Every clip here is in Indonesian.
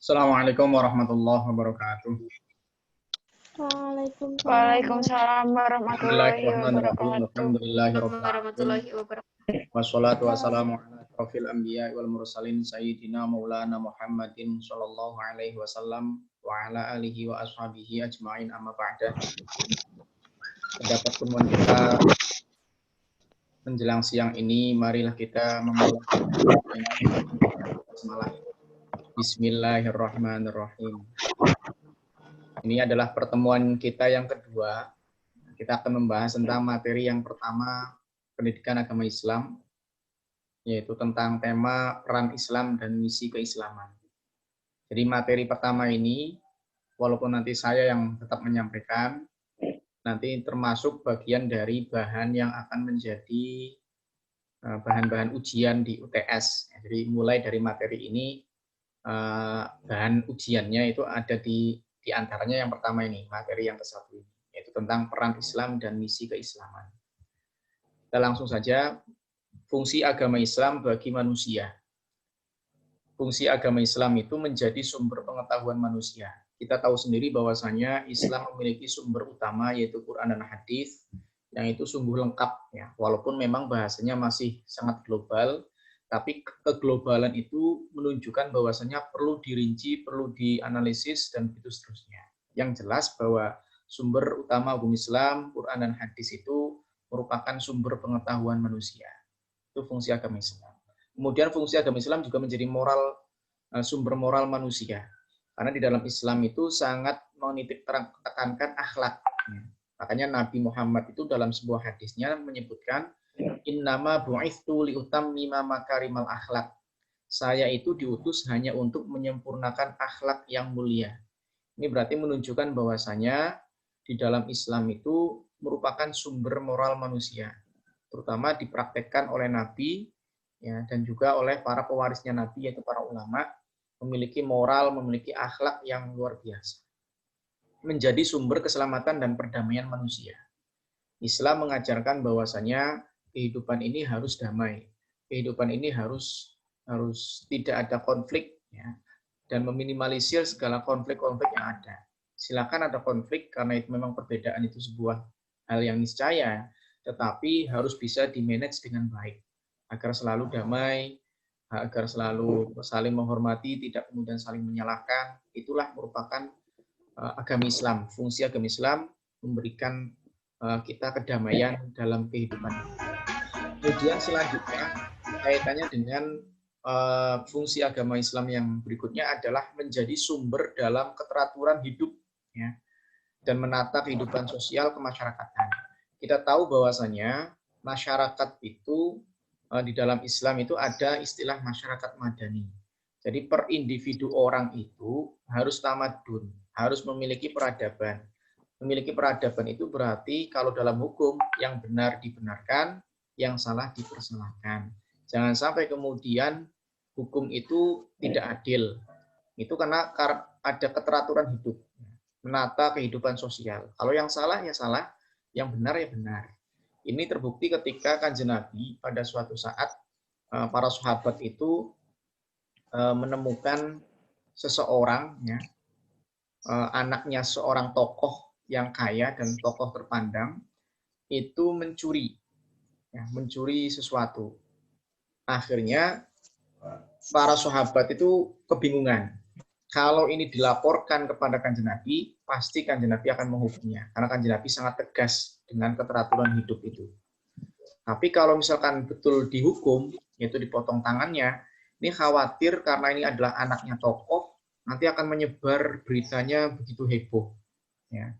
Assalamualaikum warahmatullahi wabarakatuh. Waalaikumsalam warahmatullahi Bismillahirrahmanirrahim. wabarakatuh. Alhamdulillahirabbil alamin. Wassalatu wassalamu ala asyrofil anbiya'i wal mursalin sayyidina maulana Muhammadin sallallahu alaihi wasallam wa ala alihi wa ashabihi ajmain amma ba'da. Pada pertemuan kita menjelang siang ini, marilah kita memulai basmalah. Bismillahirrahmanirrahim. Ini adalah pertemuan kita yang kedua. Kita akan membahas tentang materi yang pertama, pendidikan agama Islam, yaitu tentang tema peran Islam dan misi keislaman. Jadi materi pertama ini, walaupun nanti saya yang tetap menyampaikan, nanti termasuk bagian dari bahan yang akan menjadi bahan-bahan ujian di UTS. Jadi mulai dari materi ini, bahan ujiannya itu ada di antaranya yang pertama ini, materi yang ke-1 ini, yaitu tentang peran Islam dan misi keislaman. Kita langsung saja, fungsi agama Islam bagi manusia. Fungsi agama Islam itu menjadi sumber pengetahuan manusia. Kita tahu sendiri bahwasanya Islam memiliki sumber utama yaitu Quran dan hadis, yang itu sungguh lengkap ya. Walaupun memang bahasanya masih sangat global, tapi keglobalan itu menunjukkan bahwasanya perlu dirinci, perlu dianalisis dan begitu seterusnya. Yang jelas bahwa sumber utama hukum Islam, Quran dan hadis itu merupakan sumber pengetahuan manusia. Itu fungsi agama Islam. Kemudian fungsi agama Islam juga menjadi sumber moral manusia. Karena di dalam Islam itu sangat menitik tekankan akhlak. Makanya Nabi Muhammad itu dalam sebuah hadisnya menyebutkan, innama bu'itsu liutammima makarimal akhlak. Saya itu diutus hanya untuk menyempurnakan akhlak yang mulia. Ini berarti menunjukkan bahwasanya di dalam Islam itu merupakan sumber moral manusia, terutama dipraktekkan oleh Nabi ya, dan juga oleh para pewarisnya Nabi yaitu para ulama, memiliki moral, memiliki akhlak yang luar biasa. Menjadi sumber keselamatan dan perdamaian manusia. Islam mengajarkan bahwasanya kehidupan ini harus damai. Kehidupan ini harus tidak ada konflik ya, dan meminimalisir segala konflik-konflik yang ada. Silakan ada konflik karena itu memang perbedaan itu sebuah hal yang niscaya, tetapi harus bisa dimanage dengan baik agar selalu damai, agar selalu saling menghormati, tidak kemudian saling menyalahkan. Itulah merupakan agama Islam. Fungsi agama Islam memberikan kita kedamaian dalam kehidupan. Kemudian selanjutnya kaitannya dengan fungsi agama Islam yang berikutnya adalah menjadi sumber dalam keteraturan hidup ya, dan menata kehidupan sosial kemasyarakatan. Kita tahu bahwasanya masyarakat itu di dalam Islam itu ada istilah masyarakat madani. Jadi per individu orang itu harus tamadun, harus memiliki peradaban. Memiliki peradaban itu berarti kalau dalam hukum yang benar dibenarkan, yang salah dipersalahkan. Jangan sampai kemudian hukum itu tidak adil. Itu karena ada keteraturan hidup, menata kehidupan sosial. Kalau yang salah ya salah, yang benar ya benar. Ini terbukti ketika Kanjeng Nabi pada suatu saat para sahabat itu menemukan seseorang, ya, anaknya seorang tokoh yang kaya dan tokoh terpandang, itu mencuri sesuatu. Akhirnya para sahabat itu kebingungan. Kalau ini dilaporkan kepada Kanjeng Nabi, pasti Kanjeng Nabi akan menghukumnya. Karena Kanjeng Nabi sangat tegas dengan keteraturan hidup itu. Tapi kalau misalkan betul dihukum, yaitu dipotong tangannya, ini khawatir karena ini adalah anaknya tokoh, nanti akan menyebar beritanya begitu heboh. Ya.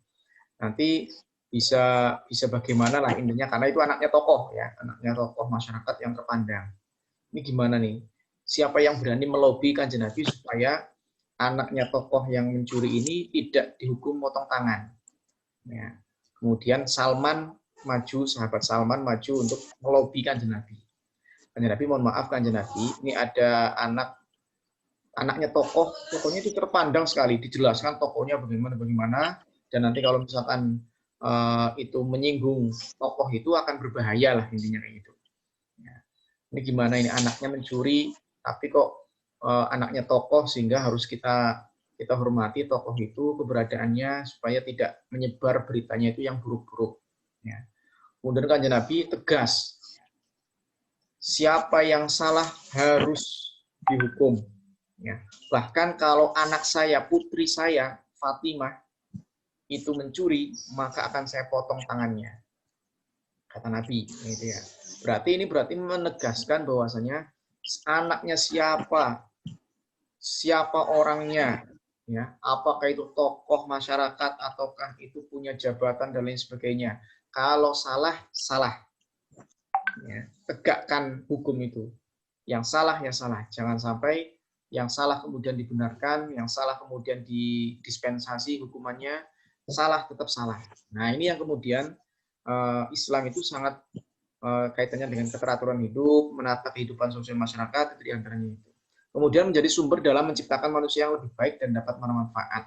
Nanti bisa bagaimana lah intinya, karena itu anaknya tokoh, ya, anaknya tokoh masyarakat yang terpandang. Ini gimana nih? Siapa yang berani melobi Kanjeng Nabi supaya anaknya tokoh yang mencuri ini tidak dihukum potong tangan. Ya. Kemudian sahabat Salman maju untuk melobi Kanjeng Nabi. Kanjeng Nabi, mohon maaf Kanjeng Nabi, ini ada anaknya tokohnya itu terpandang sekali, dijelaskan tokohnya bagaimana, dan nanti kalau misalkan itu menyinggung tokoh itu akan berbahaya lah intinya kayak gitu. Ya. Ini gimana ini anaknya mencuri, tapi kok anaknya tokoh sehingga harus kita hormati tokoh itu, keberadaannya supaya tidak menyebar beritanya itu yang buruk-buruk. Ya. Kemudian Kanjeng Nabi tegas, siapa yang salah harus dihukum. Ya. Bahkan kalau anak saya, putri saya, Fatimah, itu mencuri, maka akan saya potong tangannya. Kata Nabi. Gitu ya. Berarti menegaskan bahwasanya anaknya siapa orangnya, ya, apakah itu tokoh masyarakat ataukah itu punya jabatan dan lain sebagainya. Kalau salah, salah. Ya, tegakkan hukum itu. Yang salah, ya salah. Jangan sampai yang salah kemudian dibenarkan, yang salah kemudian didispensasi hukumannya, salah tetap salah. Nah, ini yang kemudian Islam itu sangat kaitannya dengan keteraturan hidup, menata kehidupan sosial masyarakat, itu diantaranya itu. Kemudian menjadi sumber dalam menciptakan manusia yang lebih baik dan dapat bermanfaat.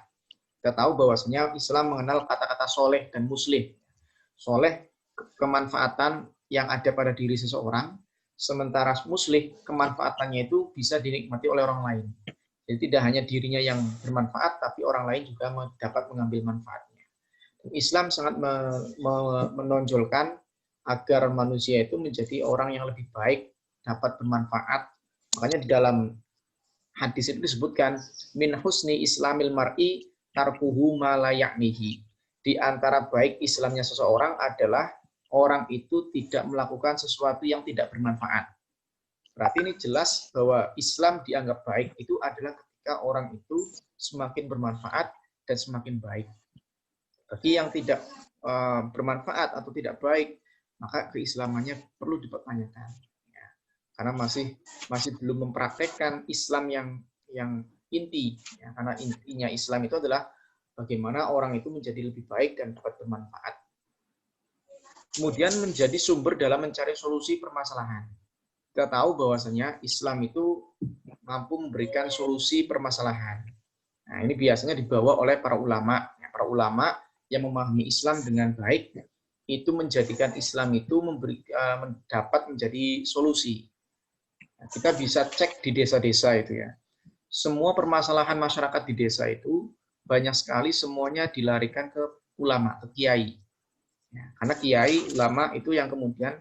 Kita tahu bahwasanya Islam mengenal kata-kata soleh dan muslih. Soleh, kemanfaatan yang ada pada diri seseorang, sementara muslih, kemanfaatannya itu bisa dinikmati oleh orang lain. Jadi tidak hanya dirinya yang bermanfaat, tapi orang lain juga dapat mengambil manfaatnya. Islam sangat menonjolkan agar manusia itu menjadi orang yang lebih baik, dapat bermanfaat. Makanya di dalam hadis itu disebutkan min husni islamil mar'i tarkuhu ma la ya'nihi. Di antara baik Islamnya seseorang adalah orang itu tidak melakukan sesuatu yang tidak bermanfaat. Berarti ini jelas bahwa Islam dianggap baik itu adalah ketika orang itu semakin bermanfaat dan semakin baik. Bagi yang tidak bermanfaat atau tidak baik, maka keislamannya perlu dipertanyakan. Karena masih belum mempraktekkan Islam yang inti, ya, karena intinya Islam itu adalah bagaimana orang itu menjadi lebih baik dan dapat bermanfaat. Kemudian menjadi sumber dalam mencari solusi permasalahan. Kita tahu bahwasanya Islam itu mampu memberikan solusi permasalahan. Nah, ini biasanya dibawa oleh para ulama. Ya, para ulama yang memahami Islam dengan baik itu menjadikan Islam itu dapat menjadi solusi. Kita bisa cek di desa-desa itu ya. Semua permasalahan masyarakat di desa itu banyak sekali semuanya dilarikan ke ulama, ke kiai. Ya, karena kiai, ulama itu yang kemudian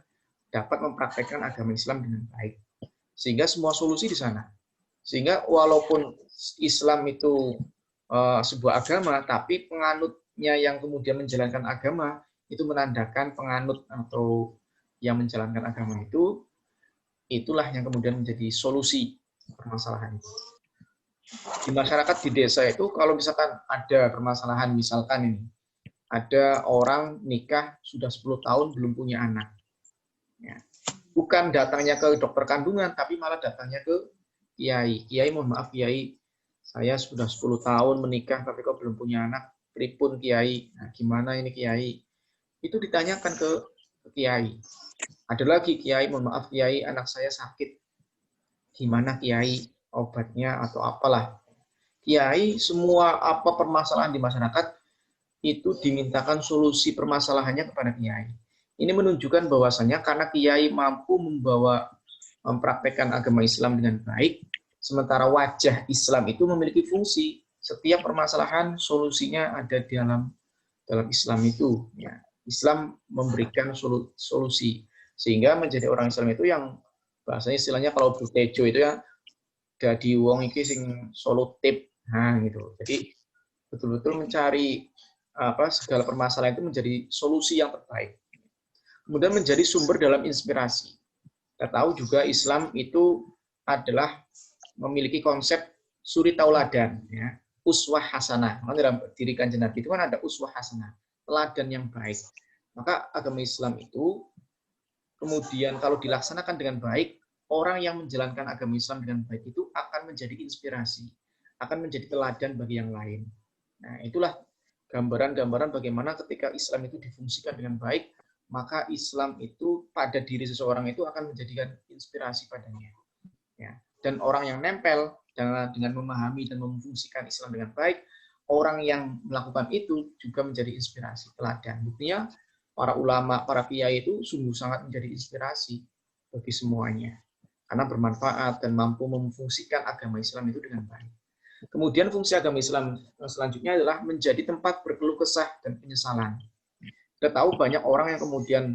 dapat mempraktekkan agama Islam dengan baik. Sehingga semua solusi di sana. Sehingga walaupun Islam itu sebuah agama, tapi penganutnya yang kemudian menjalankan agama itu menandakan penganut atau yang menjalankan agama itu, itulah yang kemudian menjadi solusi permasalahan itu. Di masyarakat di desa itu kalau misalkan ada permasalahan, misalkan ini ada orang nikah sudah 10 tahun belum punya anak. Ya. Bukan datangnya ke dokter kandungan, tapi malah datangnya ke kiai. Kiai, mohon maaf kiai, saya sudah 10 tahun menikah tapi kok belum punya anak. Pripun kiai? Nah, gimana ini kiai? Itu ditanyakan ke kiai. Ada lagi kiai, mohon maaf kiai, anak saya sakit. Gimana kiai? Obatnya atau apalah. Kiai, semua apa permasalahan di masyarakat itu dimintakan solusi permasalahannya kepada kiai. Ini menunjukkan bahwasanya karena kiai mampu mempraktekkan agama Islam dengan baik, sementara wajah Islam itu memiliki fungsi. Setiap permasalahan solusinya ada di dalam Islam itu. Ya. Islam memberikan solusi sehingga menjadi orang Islam itu yang bahasanya istilahnya kalau butejo itu ya dadi wong iki sing solutif. Nah, gitu. Jadi betul-betul mencari segala permasalahan itu menjadi solusi yang terbaik. Kemudian menjadi sumber dalam inspirasi. Kita tahu juga Islam itu adalah memiliki konsep suri tauladan, ya, uswah hasanah. Karena dalam diri Kanjeng Nabi itu kan ada uswah hasanah, teladan yang baik. Maka agama Islam itu kemudian kalau dilaksanakan dengan baik, orang yang menjalankan agama Islam dengan baik itu akan menjadi inspirasi, akan menjadi teladan bagi yang lain. Nah, itulah gambaran-gambaran bagaimana ketika Islam itu difungsikan dengan baik, maka Islam itu pada diri seseorang itu akan menjadikan inspirasi padanya. Ya. Dan orang yang nempel dengan memahami dan memfungsikan Islam dengan baik, orang yang melakukan itu juga menjadi inspirasi, teladan. Buktinya para ulama, para kiai itu sungguh sangat menjadi inspirasi bagi semuanya. karena bermanfaat dan mampu memfungsikan agama Islam itu dengan baik. Kemudian fungsi agama Islam selanjutnya adalah menjadi tempat berkeluh kesah dan penyesalan. Kita tahu banyak orang yang kemudian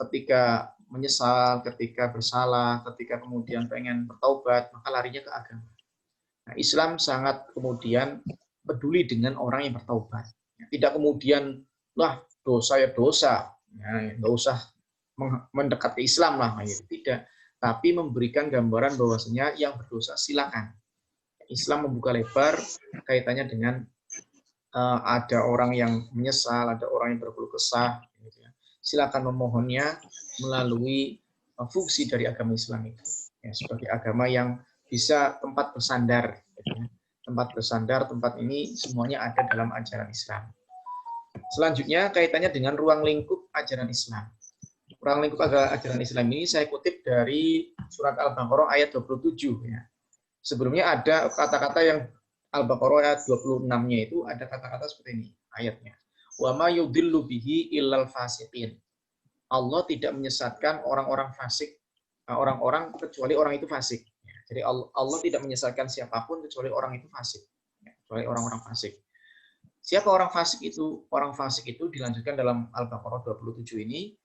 ketika menyesal, ketika bersalah, ketika kemudian pengen bertaubat, maka larinya ke agama. Nah, Islam sangat kemudian peduli dengan orang yang bertaubat. Tidak kemudian, lah dosa ya dosa, ya, nggak usah mendekat ke Islam lah, gitu. Tidak. Tapi memberikan gambaran bahwasanya yang berdosa silakan. Islam membuka lebar kaitannya dengan ada orang yang menyesal, ada orang yang berkeluh kesah, gitu ya. Silakan memohonnya melalui fungsi dari agama Islam itu, ya, sebagai agama yang bisa tempat bersandar, gitu ya. Tempat bersandar, tempat ini semuanya ada dalam ajaran Islam. Selanjutnya kaitannya dengan ruang lingkup ajaran Islam. Ruang lingkup ajaran Islam ini saya kutip dari surat Al-Baqarah ayat 27, ya. Sebelumnya ada kata-kata yang Al-Baqarah ayat 26-nya itu ada kata-kata seperti ini ayatnya. Wa ma yudillu bihi illal fasiqin. Allah tidak menyesatkan orang-orang fasik, orang-orang kecuali orang itu fasik. Jadi Allah tidak menyesatkan siapapun kecuali orang itu fasik. Kecuali orang-orang fasik. Siapa orang fasik itu? Orang fasik itu dilanjutkan dalam Al-Baqarah 27 ini.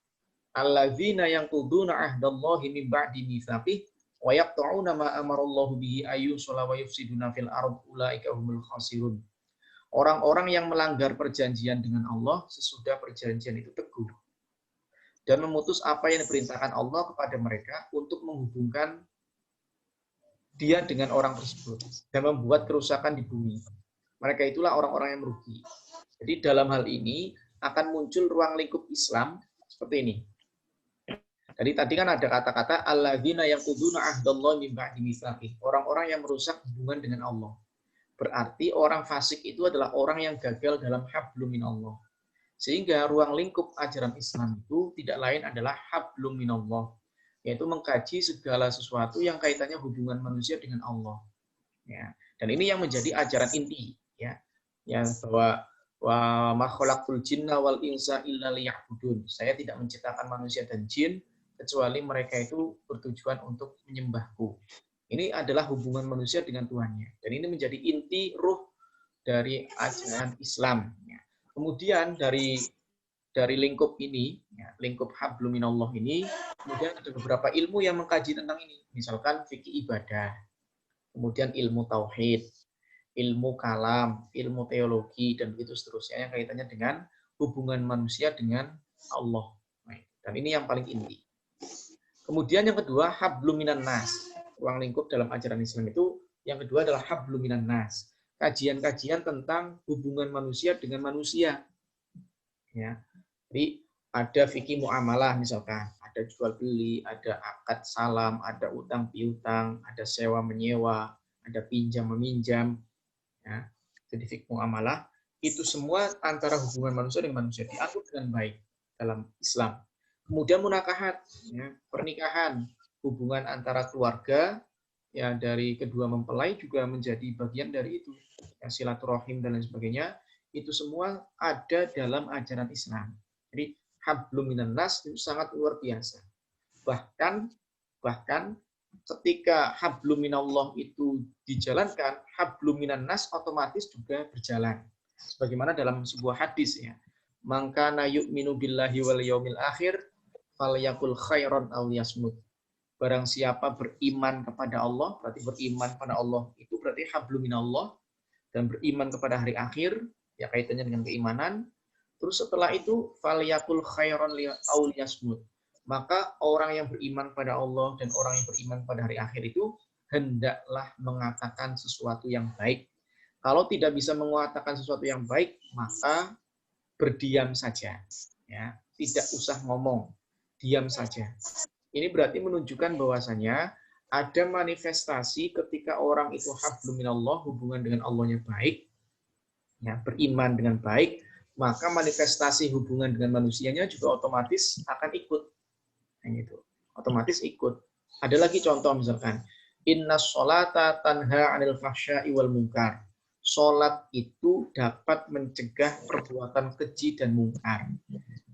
Alladzina yanquduna ahdallahi min ba'di mitsaqih wa yaqta'una ma amarallahu bihi ayyusala wa yufsiduna fil ard ulaika humul khasirun. Orang-orang yang melanggar perjanjian dengan Allah sesudah perjanjian itu teguh dan memutus apa yang diperintahkan Allah kepada mereka untuk menghubungkan dia dengan orang tersebut dan membuat kerusakan di bumi. Mereka itulah orang-orang yang merugi. Jadi dalam hal ini akan muncul ruang lingkup Islam seperti ini. Jadi tadi kan ada kata-kata alladzina yaquduna ahdallahi min ba'di mitsaqih. Orang-orang yang merusak hubungan dengan Allah. Berarti orang fasik itu adalah orang yang gagal dalam hablum minallah. Sehingga ruang lingkup ajaran Islam itu tidak lain adalah hablum minallah, yaitu mengkaji segala sesuatu yang kaitannya hubungan manusia dengan Allah. Ya. Dan ini yang menjadi ajaran inti, ya. Yang bahwa wa ma khalaqtul jinna wal insa illa liya'budun. Saya tidak menciptakan manusia dan jin kecuali mereka itu bertujuan untuk menyembahku. Ini adalah hubungan manusia dengan Tuhannya. Dan ini menjadi inti ruh dari ajaran Islam. Kemudian dari lingkup ini, lingkup hablum minallah ini, kemudian ada beberapa ilmu yang mengkaji tentang ini. Misalkan fikih ibadah, kemudian ilmu tauhid, ilmu kalam, ilmu teologi, dan begitu seterusnya yang kaitannya dengan hubungan manusia dengan Allah. Dan ini yang paling inti. Kemudian yang kedua, hablum minan nas. Ruang lingkup dalam ajaran Islam itu, yang kedua adalah hablum minan nas. Kajian-kajian tentang hubungan manusia dengan manusia. Ya. Jadi ada fikih muamalah misalkan, ada jual beli, ada akad salam, ada utang piutang, ada sewa menyewa, ada pinjam meminjam. Ya. Jadi fikih muamalah itu semua antara hubungan manusia dengan manusia diatur dengan baik dalam Islam. Kemudian munakahat, ya, pernikahan, hubungan antara keluarga ya dari kedua mempelai juga menjadi bagian dari itu. Ya, silaturahim dan lain sebagainya, itu semua ada dalam ajaran Islam. Jadi hablum minan nas itu sangat luar biasa. Bahkan ketika hablum minallah itu dijalankan, hablum minan nas otomatis juga berjalan. Sebagaimana dalam sebuah hadis, ya. Man kana yu'minu billahi wal yaumil akhir falyakul khairan aw yasmut. Barang siapa beriman kepada Allah, berarti beriman pada Allah itu berarti hablum minallah, dan beriman kepada hari akhir, ya kaitannya dengan keimanan. Terus setelah itu falyakul khairan aw yasmut. Maka orang yang beriman pada Allah dan orang yang beriman pada hari akhir itu hendaklah mengatakan sesuatu yang baik. Kalau tidak bisa mengatakan sesuatu yang baik, maka berdiam saja. Ya, tidak usah ngomong. Diam saja. Ini berarti menunjukkan bahwasanya ada manifestasi ketika orang itu hablum minallah, hubungan dengan Allahnya baik, ya, beriman dengan baik, maka manifestasi hubungan dengan manusianya juga otomatis akan ikut. Nah, gitu. Otomatis ikut. Ada lagi contoh misalkan, innas sholata tanha 'anil fahsya'i wal munkar. Salat itu dapat mencegah perbuatan keji dan mungkar.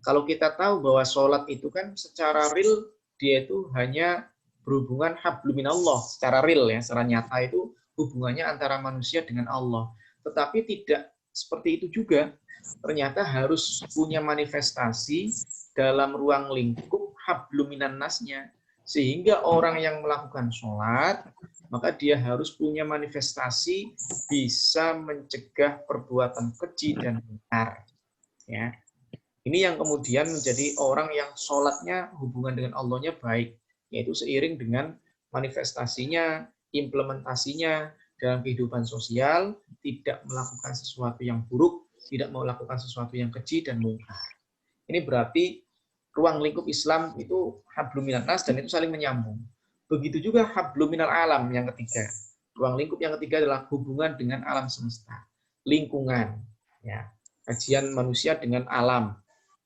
Kalau kita tahu bahwa sholat itu kan secara real dia itu hanya berhubungan hablum minallah secara real ya, secara nyata itu hubungannya antara manusia dengan Allah. Tetapi tidak seperti itu juga. Ternyata harus punya manifestasi dalam ruang lingkup hablum minan nasnya. Sehingga orang yang melakukan sholat, maka dia harus punya manifestasi bisa mencegah perbuatan keji dan munkar. Ya. Ini yang kemudian menjadi orang yang sholatnya hubungan dengan Allahnya baik, yaitu seiring dengan manifestasinya, implementasinya dalam kehidupan sosial, tidak melakukan sesuatu yang buruk, tidak melakukan sesuatu yang keji dan mungkar. Ini berarti ruang lingkup Islam itu hablum minan nas dan itu saling menyambung. Begitu juga hablum minal alam yang ketiga. Ruang lingkup yang ketiga adalah hubungan dengan alam semesta, lingkungan, ya, kajian manusia dengan alam.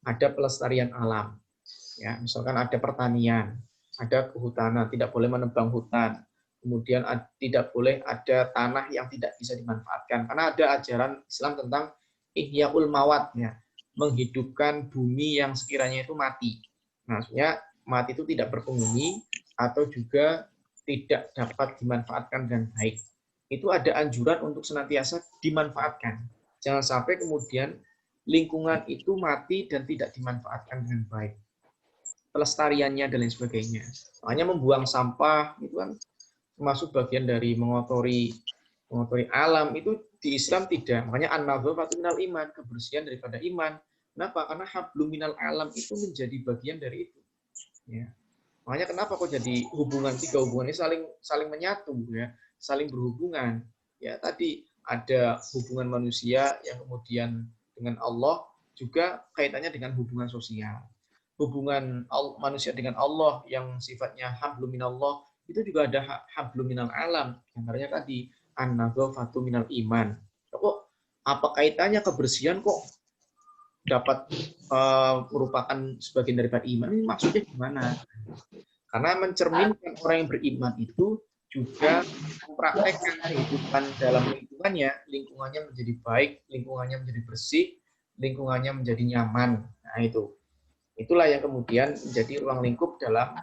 Ada pelestarian alam, ya, misalkan ada pertanian, ada kehutanan, tidak boleh menebang hutan, kemudian tidak boleh ada tanah yang tidak bisa dimanfaatkan, karena ada ajaran Islam tentang ihyaul mawat, ya, menghidupkan bumi yang sekiranya itu mati. Maksudnya mati itu tidak berpenghuni atau juga tidak dapat dimanfaatkan dengan baik. Itu ada anjuran untuk senantiasa dimanfaatkan. Jangan sampai kemudian lingkungan itu mati dan tidak dimanfaatkan dengan baik. Pelestariannya dan lain sebagainya. Makanya membuang sampah itu kan termasuk bagian dari mengotori alam. Itu di Islam tidak. Makanya an-nadhafatu minal iman, kebersihan daripada iman. Kenapa? Karena hablum minal alam itu menjadi bagian dari itu. Ya. Makanya kenapa kok jadi tiga hubungan ini saling menyatu, ya, saling berhubungan. Ya, tadi ada hubungan manusia yang kemudian dengan Allah, juga kaitannya dengan hubungan sosial. Hubungan manusia dengan Allah yang sifatnya hablum minallah, itu juga ada hablum minal alam. Antaranya tadi, an-nadhafatu minal iman. Kok apa kaitannya kebersihan kok dapat merupakan sebagian daripada iman? Ini maksudnya gimana? Karena mencerminkan orang yang beriman itu juga mempraktekkan kehidupan dalam lingkungannya menjadi baik, lingkungannya menjadi bersih, lingkungannya menjadi nyaman. Nah, itulah yang kemudian menjadi ruang lingkup dalam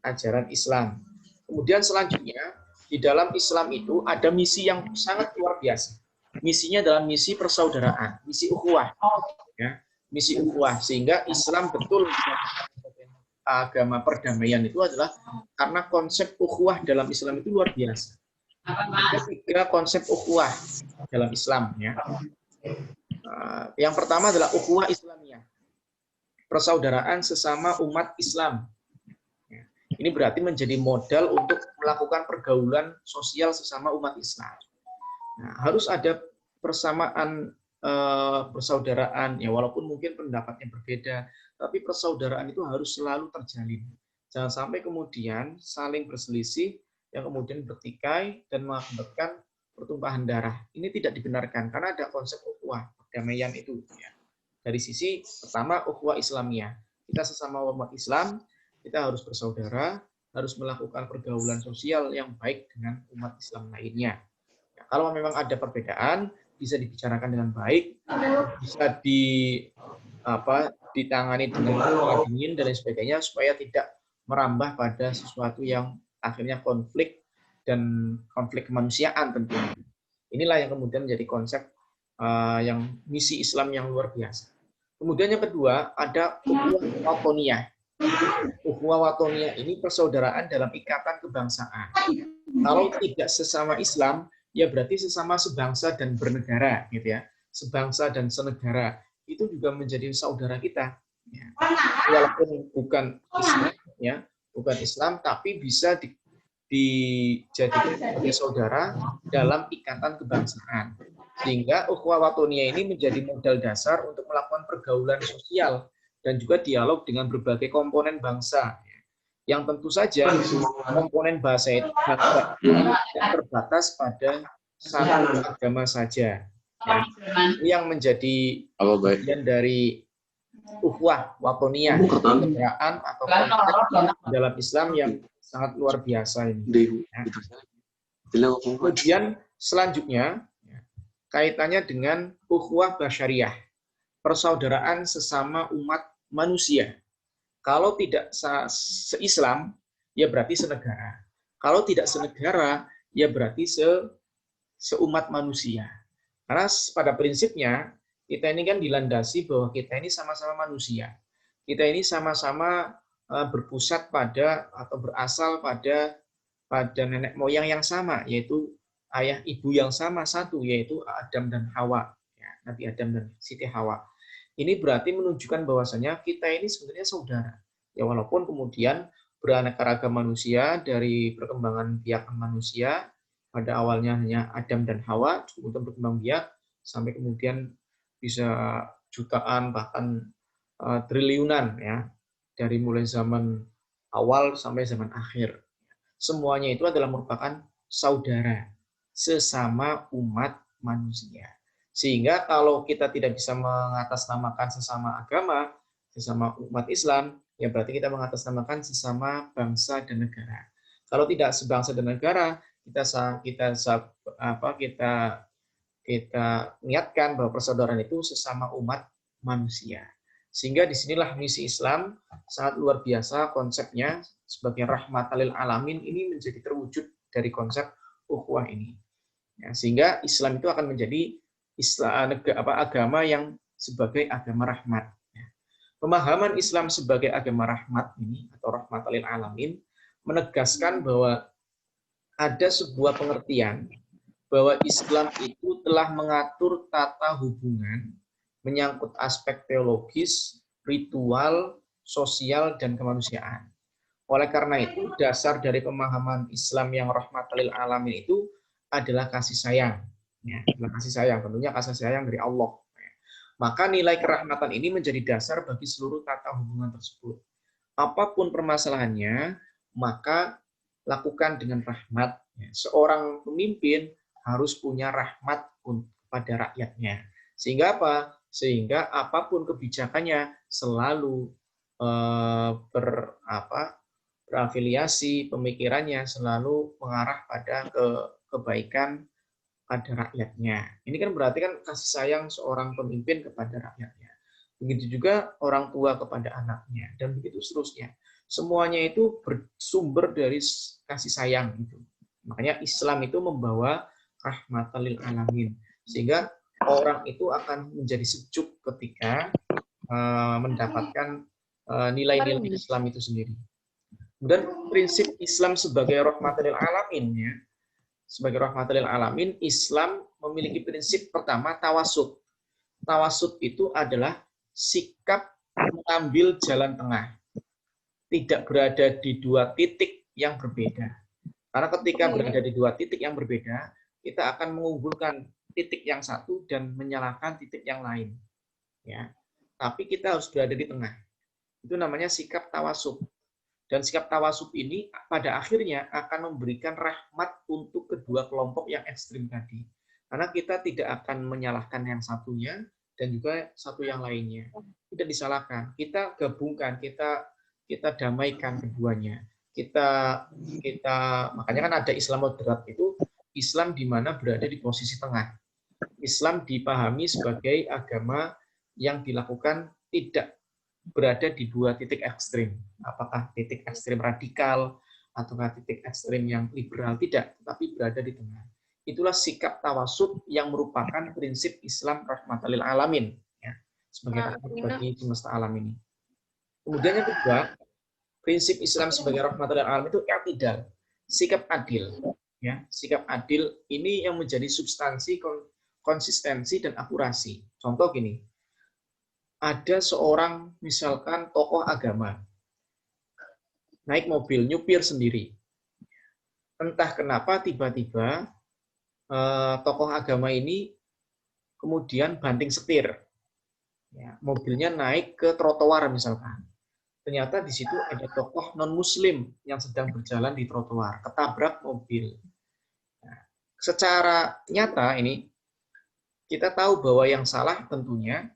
ajaran Islam. Kemudian selanjutnya, di dalam Islam itu ada misi yang sangat luar biasa. Misinya adalah misi persaudaraan, misi ukhuwah. Ya, misi ukhuwah, sehingga Islam betul agama perdamaian itu adalah karena konsep ukhuwah dalam Islam itu luar biasa. Ada tiga konsep ukhuwah dalam Islam, ya. Yang pertama adalah ukhuwah Islamiyah, persaudaraan sesama umat Islam. Ini berarti menjadi modal untuk melakukan pergaulan sosial sesama umat Islam. Nah, harus ada persamaan persaudaraan, ya, walaupun mungkin pendapatnya berbeda, tapi persaudaraan itu harus selalu terjalin. Jangan sampai kemudian saling berselisih yang kemudian bertikai dan mengakibatkan pertumpahan darah. Ini tidak dibenarkan karena ada konsep ukhuwah, perdamaian itu. Ya. Dari sisi pertama ukhuwah Islamiyah, kita sesama umat Islam, kita harus bersaudara, harus melakukan pergaulan sosial yang baik dengan umat Islam lainnya. Ya, kalau memang ada perbedaan, bisa dibicarakan dengan baik, bisa ditangani dengan dingin dan lain sebagainya, supaya tidak merambah pada sesuatu yang akhirnya konflik kemanusiaan tentunya. Inilah yang kemudian menjadi konsep yang misi Islam yang luar biasa. Kemudian yang kedua ada ukhuwah watoniyah. Ukhuwah watoniyah ini persaudaraan dalam ikatan kebangsaan. Kalau tidak sesama Islam, ya berarti sesama sebangsa dan bernegara, gitu ya. Sebangsa dan senegara itu juga menjadi saudara kita. Ya. Walaupun bukan Islam, ya, bukan Islam, tapi bisa dijadikan sebagai saudara dalam ikatan kebangsaan. Sehingga ukhuwah watoniyah ini menjadi modal dasar untuk melakukan pergaulan sosial dan juga dialog dengan berbagai komponen bangsa. Yang tentu saja komponen bangsa itu tidak terbatas pada satu agama saja. Ya. Ini yang menjadi bagian dari ukhuwah watoniyah, persaudaraan atau konsep dalam Islam yang sangat luar biasa ini. Ya. Kemudian selanjutnya kaitannya dengan ukhuwah basyariyah, persaudaraan sesama umat manusia. Kalau tidak se-Islam, ya berarti senegara. Kalau tidak senegara, ya berarti seumat manusia. Karena pada prinsipnya, kita ini kan dilandasi bahwa kita ini sama-sama manusia. Kita ini sama-sama berpusat pada atau berasal pada nenek moyang yang sama, yaitu ayah ibu yang sama satu, yaitu Adam dan Hawa, ya, Nabi Adam dan Siti Hawa. Ini berarti menunjukkan bahwasanya kita ini sebenarnya saudara. Ya walaupun kemudian beraneka ragam manusia dari perkembangan biak manusia, pada awalnya hanya Adam dan Hawa, kemudian berkembang biak sampai kemudian bisa jutaan bahkan triliunan ya, dari mulai zaman awal sampai zaman akhir. Semuanya itu adalah merupakan saudara, sesama umat manusia. Sehingga kalau kita tidak bisa mengatasnamakan sesama agama, sesama umat Islam, ya berarti kita mengatasnamakan sesama bangsa dan negara. Kalau tidak sebangsa dan negara, kita niatkan bahwa persaudaraan itu sesama umat manusia. Sehingga disinilah misi Islam sangat luar biasa konsepnya sebagai rahmatan lil alamin ini menjadi terwujud dari konsep ukhuwah ini. Ya, sehingga Islam itu akan menjadi agama yang sebagai agama rahmat. Ya. Pemahaman Islam sebagai agama rahmat ini atau rahmatan lil alamin menegaskan bahwa ada sebuah pengertian bahwa Islam itu telah mengatur tata hubungan menyangkut aspek teologis, ritual, sosial, dan kemanusiaan. Oleh karena itu, dasar dari pemahaman Islam yang rahmatan lil alamin itu adalah kasih sayang. Ya, adalah kasih sayang, tentunya kasih sayang dari Allah. Maka nilai kerahmatan ini menjadi dasar bagi seluruh tata hubungan tersebut. Apapun permasalahannya, maka lakukan dengan rahmat. Seorang pemimpin harus punya rahmat pada rakyatnya. Sehingga apa? Sehingga apapun kebijakannya selalu berafiliasi, pemikirannya selalu mengarah pada kebaikan pada rakyatnya. Ini kan berarti kan kasih sayang seorang pemimpin kepada rakyatnya. Begitu juga orang tua kepada anaknya, dan begitu seterusnya. Semuanya itu bersumber dari kasih sayang itu. Makanya Islam itu membawa rahmatan lil alamin, sehingga orang itu akan menjadi sejuk ketika mendapatkan nilai-nilai Islam itu sendiri. Kemudian prinsip Islam sebagai rahmatan lil alamin, ya, sebagai rahmatan lil alamin, Islam memiliki prinsip pertama tawasud. Tawasud itu adalah sikap mengambil jalan tengah, tidak berada di dua titik yang berbeda. Karena ketika berada di dua titik yang berbeda, kita akan mengunggulkan titik yang satu dan menyalahkan titik yang lain. Ya, tapi kita harus berada di tengah. Itu namanya sikap tawasub. Dan sikap tawasub ini pada akhirnya akan memberikan rahmat untuk kedua kelompok yang ekstrim tadi. Karena kita tidak akan menyalahkan yang satunya dan juga satu yang lainnya. Tidak disalahkan. Kita gabungkan, kita damaikan keduanya. Makanya kan ada Islam moderat, itu Islam di mana berada di posisi tengah. Islam dipahami sebagai agama yang dilakukan tidak berada di dua titik ekstrim. Apakah titik ekstrim radikal ataukah titik ekstrim yang liberal, tidak, tapi berada di tengah. Itulah sikap tawasud yang merupakan prinsip Islam rahmatan lil alamin, ya, sebagai rahmat bagi semesta alam ini. Kemudian yang kedua, prinsip Islam sebagai rahmatan lil alamin itu i'tidal, sikap adil. Ya, sikap adil ini yang menjadi substansi, konsistensi, dan akurasi. Contoh gini, ada seorang misalkan tokoh agama, naik mobil, nyupir sendiri. Entah kenapa tiba-tiba tokoh agama ini kemudian banting setir. Ya, mobilnya naik ke trotoar misalkan. Ternyata di situ ada tokoh non-muslim yang sedang berjalan di trotoar, ketabrak mobil. Nah, secara nyata ini, kita tahu bahwa yang salah tentunya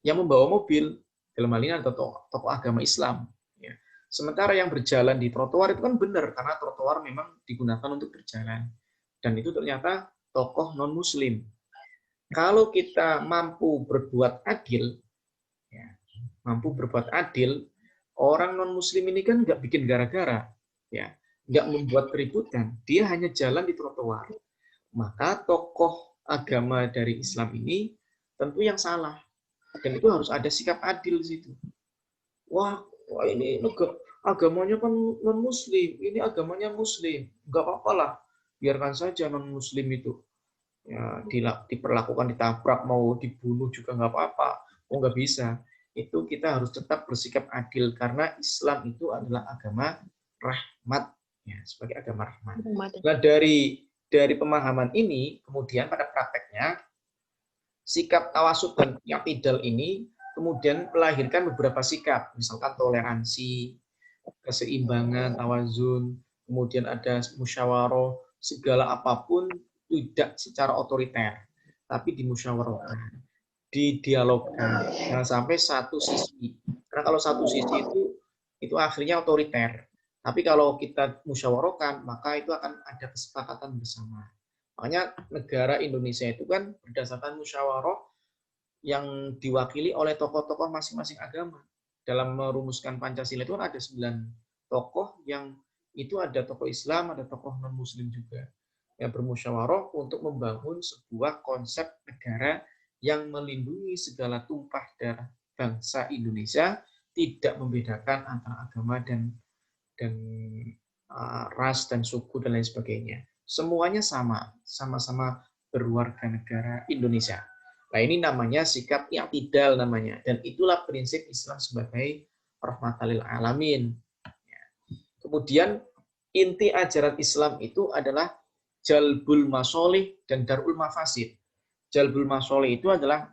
yang membawa mobil, dalam hal ini ada tokoh agama Islam. Ya. Sementara yang berjalan di trotoar itu kan benar, karena trotoar memang digunakan untuk berjalan. Dan itu ternyata tokoh non-muslim. Kalau kita mampu berbuat adil, ya, Orang non-muslim ini kan nggak bikin gara-gara, ya, nggak membuat keributan, dia hanya jalan di trotoar. Maka tokoh agama dari Islam ini tentu yang salah, dan itu harus ada sikap adil di situ. Wah ini agamanya kan non-muslim, ini agamanya muslim, nggak apa-apa lah, biarkan saja non-muslim itu ya diperlakukan, ditabrak, mau dibunuh juga nggak apa-apa. Oh nggak bisa, itu kita harus tetap bersikap adil karena Islam itu adalah agama rahmat, ya, sebagai agama rahmat. Nah dari pemahaman ini kemudian pada prakteknya sikap tawasud dan i'tidal ini kemudian melahirkan beberapa sikap, misalkan toleransi, keseimbangan, tawazun, kemudian ada musyawarah, segala apapun tidak secara otoriter, tapi dimusyawarahkan, didialogkan, jangan sampai satu sisi. Karena kalau satu sisi itu akhirnya otoriter. Tapi kalau kita musyawarahkan, maka itu akan ada kesepakatan bersama. Makanya negara Indonesia itu kan berdasarkan musyawarah yang diwakili oleh tokoh-tokoh masing-masing agama. Dalam merumuskan Pancasila itu kan ada 9 tokoh yang itu ada tokoh Islam, ada tokoh non-Muslim juga. Yang bermusyawarah untuk membangun sebuah konsep negara yang melindungi segala tumpah darah bangsa Indonesia, tidak membedakan antara agama dan ras dan suku dan lain sebagainya. Semuanya sama-sama berwarga negara Indonesia. Nah ini namanya sikap i'tidal namanya, dan itulah prinsip Islam sebagai rahmatal lil alamin. Kemudian inti ajaran Islam itu adalah jalbul masolih dan darul mafasid. Jalbul masolih itu adalah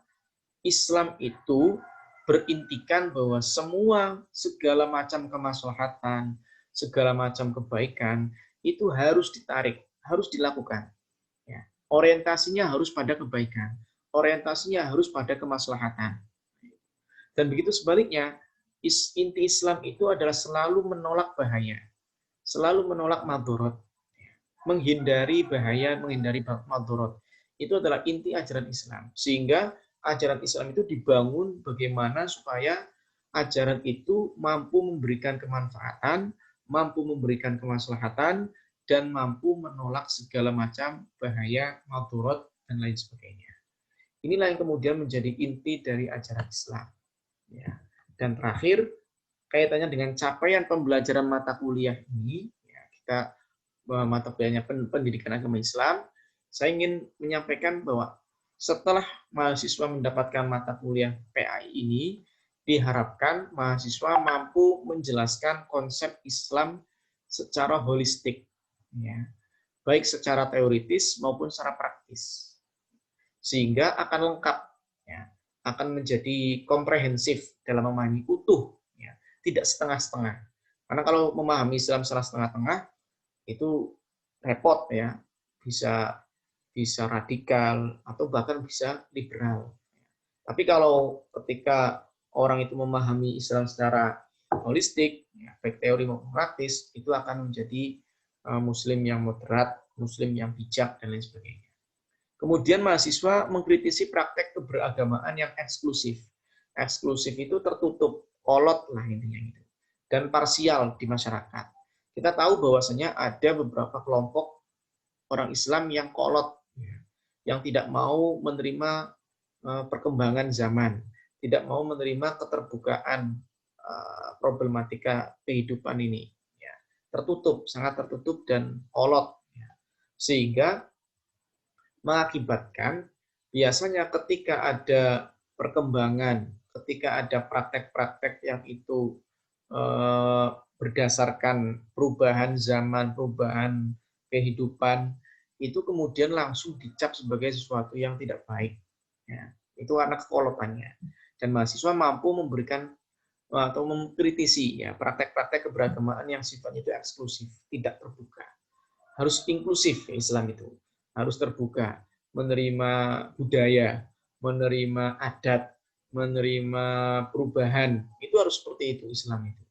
Islam itu berintikan bahwa segala macam kemaslahatan, segala macam kebaikan itu harus ditarik, harus dilakukan. Ya. Orientasinya harus pada kebaikan, orientasinya harus pada kemaslahatan. Dan begitu sebaliknya, inti Islam itu adalah selalu menolak bahaya, selalu menolak madorot, menghindari bahaya, menghindari madorot. Itu adalah inti ajaran Islam. Sehingga ajaran Islam itu dibangun bagaimana supaya ajaran itu mampu memberikan kemanfaatan, mampu memberikan kemaslahatan, dan mampu menolak segala macam bahaya, madorot, dan lain sebagainya. Inilah yang kemudian menjadi inti dari ajaran Islam. Ya. Dan terakhir, kaitannya dengan capaian pembelajaran mata kuliah ini, ya, kita mata kuliahnya pendidikan agama Islam, saya ingin menyampaikan bahwa setelah mahasiswa mendapatkan mata kuliah PAI ini, diharapkan mahasiswa mampu menjelaskan konsep Islam secara holistik, ya, baik secara teoritis maupun secara praktis, sehingga akan lengkap, ya, akan menjadi komprehensif dalam memahami utuh, ya, tidak setengah-setengah. Karena kalau memahami Islam secara setengah-tengah itu repot, ya, bisa radikal atau bahkan bisa liberal. Tapi kalau ketika orang itu memahami Islam secara holistik, ya, baik teori maupun praktis, itu akan menjadi Muslim yang moderat, Muslim yang bijak, dan lain sebagainya. Kemudian mahasiswa mengkritisi praktek keberagamaan yang eksklusif. Eksklusif itu tertutup, kolot lah intinya itu, dan parsial di masyarakat. Kita tahu bahwasanya ada beberapa kelompok orang Islam yang kolot, yang tidak mau menerima perkembangan zaman, tidak mau menerima keterbukaan problematika kehidupan ini. Tertutup, sangat tertutup dan kolot. Sehingga mengakibatkan biasanya ketika ada perkembangan, ketika ada praktek-praktek yang itu berdasarkan perubahan zaman, perubahan kehidupan, itu kemudian langsung dicap sebagai sesuatu yang tidak baik. Ya, itu karena kekolotannya. Dan mahasiswa mampu memberikan atau mengkritisi, ya, praktek-praktek keberagamaan yang sifatnya itu eksklusif, tidak terbuka. Harus inklusif, Islam itu harus terbuka, menerima budaya, menerima adat, menerima perubahan. Itu harus seperti itu Islam itu.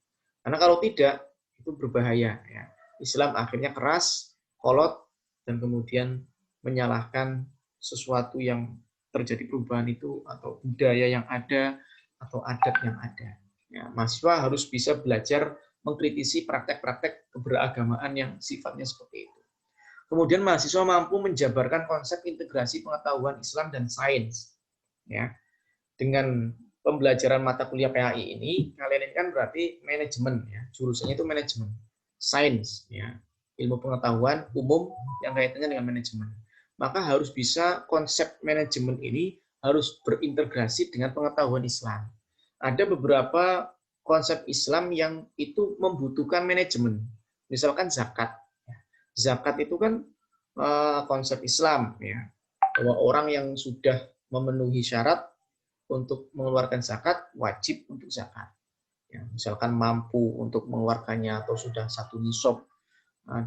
Karena kalau tidak, itu berbahaya. Ya. Islam akhirnya keras, kolot, dan kemudian menyalahkan sesuatu yang terjadi perubahan itu, atau budaya yang ada, atau adat yang ada. Ya, mahasiswa harus bisa belajar mengkritisi praktek-praktek keberagamaan yang sifatnya seperti itu. Kemudian mahasiswa mampu menjabarkan konsep integrasi pengetahuan Islam dan sains. Ya, dengan pembelajaran mata kuliah PAI ini, kalian ini kan berarti manajemen, ya, jurusannya itu manajemen, sains, ya, ilmu pengetahuan umum yang kaitannya dengan manajemen. Maka harus bisa konsep manajemen ini harus berintegrasi dengan pengetahuan Islam. Ada beberapa konsep Islam yang itu membutuhkan manajemen. Misalkan zakat. Zakat itu kan konsep Islam, ya, bahwa orang yang sudah memenuhi syarat untuk mengeluarkan zakat wajib untuk zakat. Ya, misalkan mampu untuk mengeluarkannya atau sudah satu nisab,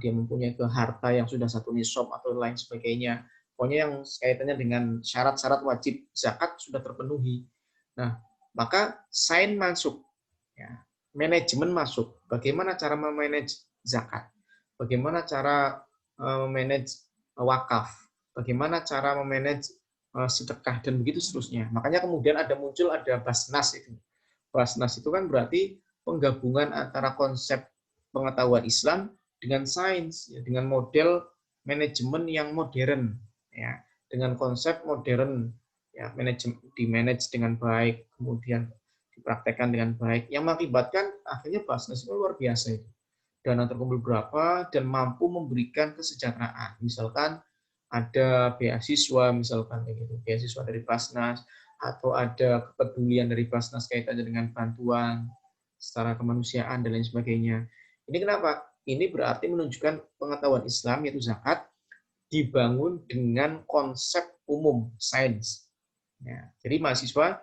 dia mempunyai harta yang sudah satu nisab atau lain sebagainya. Pokoknya yang kaitannya dengan syarat-syarat wajib zakat sudah terpenuhi. Nah, maka sains masuk, ya, manajemen masuk. Bagaimana cara memanage zakat? Bagaimana cara memanage wakaf? Bagaimana cara memanage sedekah dan begitu seterusnya. Makanya kemudian muncul Basnas itu. Basnas itu kan berarti penggabungan antara konsep pengetahuan Islam dengan sains, ya, dengan model manajemen yang modern, ya, dengan konsep modern, ya, dimanage dengan baik, kemudian dipraktekkan dengan baik, yang mengakibatkan akhirnya Basnas itu luar biasa itu. Dana terkumpul berapa dan mampu memberikan kesejahteraan. Misalkan ada beasiswa, misalkan gitu, beasiswa dari Basnas, atau ada kepedulian dari Basnas kaitannya dengan bantuan secara kemanusiaan dan lain sebagainya. Ini kenapa? Ini berarti menunjukkan pengetahuan Islam yaitu zakat dibangun dengan konsep umum sains. Ya, jadi mahasiswa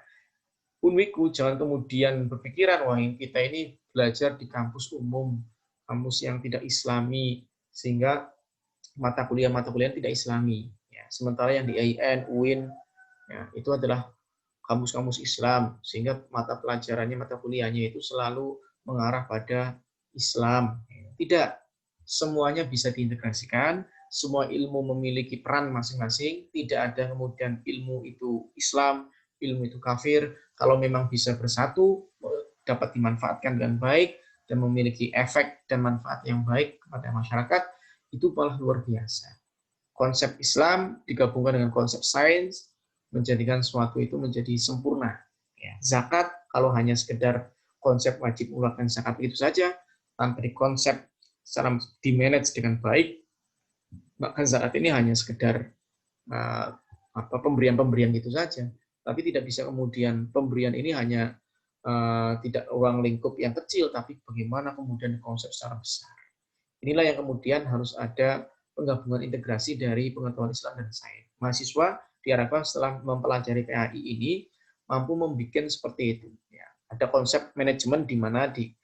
Unwiku jangan kemudian berpikiran wah kita ini belajar di kampus umum, kampus yang tidak Islami, sehingga mata kuliah tidak Islami. Ya, sementara yang di AIN, UIN, ya, itu adalah kampus-kampus Islam, sehingga mata pelajarannya, mata kuliahnya itu selalu mengarah pada Islam. Tidak, semuanya bisa diintegrasikan, semua ilmu memiliki peran masing-masing, tidak ada kemudian ilmu itu Islam, ilmu itu kafir. Kalau memang bisa bersatu, dapat dimanfaatkan dengan baik, dan memiliki efek dan manfaat yang baik kepada masyarakat, itu malah luar biasa. Konsep Islam digabungkan dengan konsep sains, menjadikan sesuatu itu menjadi sempurna. Ya, zakat kalau hanya sekedar konsep wajib mengeluarkan zakat itu saja, tanpa dikonsep secara dimanage dengan baik, maka zakat ini hanya sekedar pemberian-pemberian gitu saja. Tapi tidak bisa kemudian pemberian ini hanya tidak ruang lingkup yang kecil, tapi bagaimana kemudian konsep secara besar. Inilah yang kemudian harus ada penggabungan integrasi dari pengetahuan Islam dan sains. Mahasiswa diharapkan setelah mempelajari PAI ini mampu membuat seperti itu. Ya, ada konsep manajemen di mana di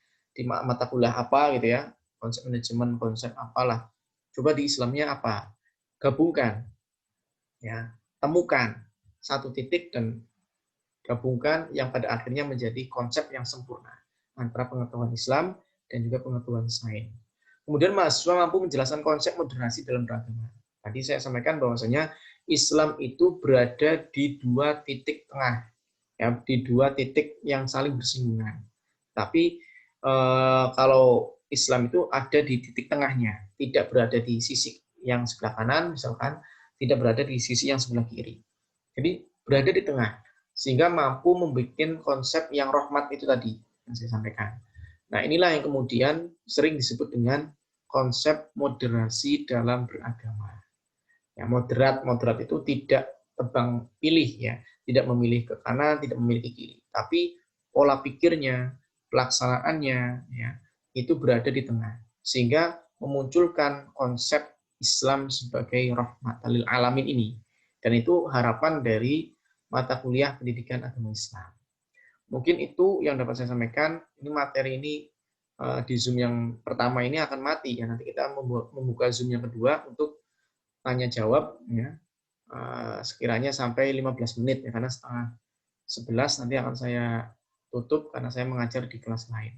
mata kuliah apa gitu ya, konsep manajemen, konsep apalah. Coba di Islamnya apa? Gabungkan, ya, temukan satu titik dan gabungkan yang pada akhirnya menjadi konsep yang sempurna antara pengetahuan Islam dan juga pengetahuan sains. Kemudian mahasiswa mampu menjelaskan konsep moderasi dalam beragama. Tadi saya sampaikan bahwasanya Islam itu berada di dua titik tengah, ya, di dua titik yang saling bersinggungan. Tapi kalau Islam itu ada di titik tengahnya, tidak berada di sisi yang sebelah kanan, misalkan, tidak berada di sisi yang sebelah kiri. Jadi berada di tengah, sehingga mampu membuat konsep yang rahmat itu tadi yang saya sampaikan. Nah, inilah yang kemudian sering disebut dengan konsep moderasi dalam beragama. Ya, moderat itu tidak tebang pilih, ya, tidak memilih ke kanan, tidak memilih ke kiri, tapi pola pikirnya, pelaksanaannya, ya, itu berada di tengah, sehingga memunculkan konsep Islam sebagai rahmatan lil alamin ini. Dan itu harapan dari mata kuliah pendidikan agama Islam. Mungkin itu yang dapat saya sampaikan. Ini materi ini di Zoom yang pertama ini akan mati, ya. Nanti kita membuka Zoom yang kedua untuk tanya jawab, ya. Sekiranya sampai 15 menit, ya, karena setengah 11 nanti akan saya tutup karena saya mengajar di kelas lain.